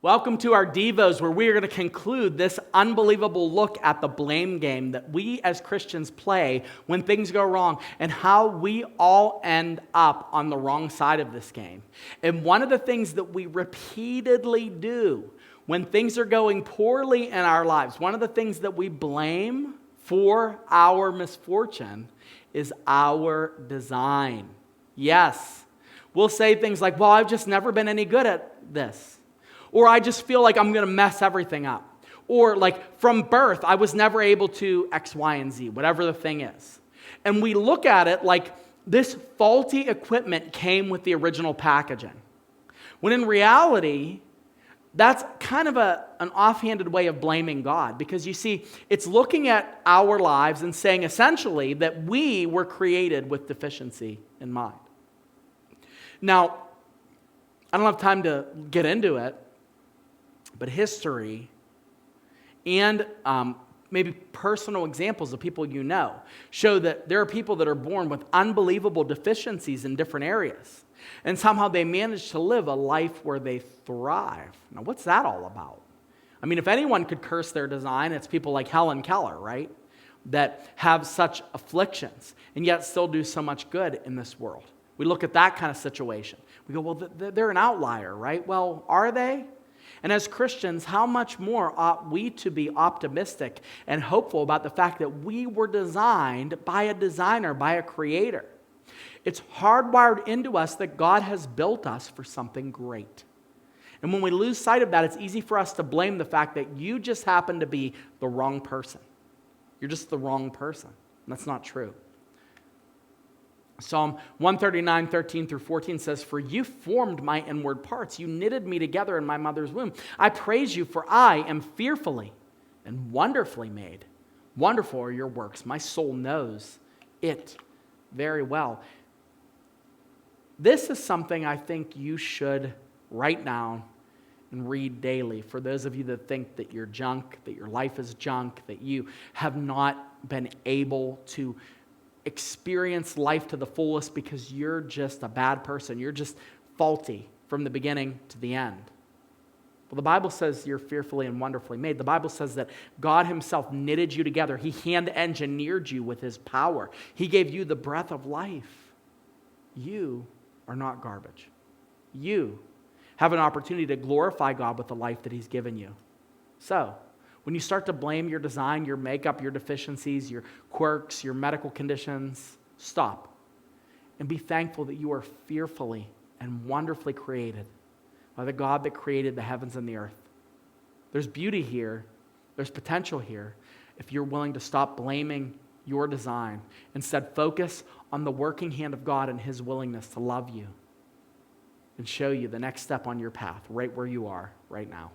Welcome to our Devos, where we are going to conclude this unbelievable look at the blame game that we as Christians play when things go wrong and how we all end up on the wrong side of this game. And one of the things that we repeatedly do when things are going poorly in our lives, one of the things that we blame for our misfortune is our design. Yes, we'll say things like, well, I've just never been any good at this. Or I just feel like I'm going to mess everything up. Or like from birth, I was never able to X, Y, and Z, whatever the thing is. And we look at it like this faulty equipment came with the original packaging. When in reality, that's kind of an offhanded way of blaming God. Because you see, it's looking at our lives and saying essentially that we were created with deficiency in mind. Now, I don't have time to get into it, but history and maybe personal examples of people you know show that there are people that are born with unbelievable deficiencies in different areas. And somehow they manage to live a life where they thrive. Now, what's that all about? I mean, if anyone could curse their design, it's people like Helen Keller, right? That have such afflictions and yet still do so much good in this world. We look at that kind of situation. We go, well, they're an outlier, right? Well, are they? And as Christians, how much more ought we to be optimistic and hopeful about the fact that we were designed by a designer, by a creator? It's hardwired into us that God has built us for something great. And when we lose sight of that, it's easy for us to blame the fact that you just happen to be the wrong person. You're just the wrong person. And that's not true. Psalm 139, 13 through 14 says, "For you formed my inward parts. You knitted me together in my mother's womb. I praise you, for I am fearfully and wonderfully made. Wonderful are your works. My soul knows it very well." This is something I think you should write down and read daily. For those of you that think that you're junk, that your life is junk, that you have not been able to experience life to the fullest because you're just a bad person. You're just faulty from the beginning to the end. Well, the Bible says you're fearfully and wonderfully made. The Bible says that God himself knitted you together. He hand-engineered you with his power. He gave you the breath of life. You are not garbage. You have an opportunity to glorify God with the life that he's given you. So, when you start to blame your design, your makeup, your deficiencies, your quirks, your medical conditions, stop and be thankful that you are fearfully and wonderfully created by the God that created the heavens and the earth. There's beauty here. There's potential here if you're willing to stop blaming your design. Instead, focus on the working hand of God and his willingness to love you and show you the next step on your path right where you are right now.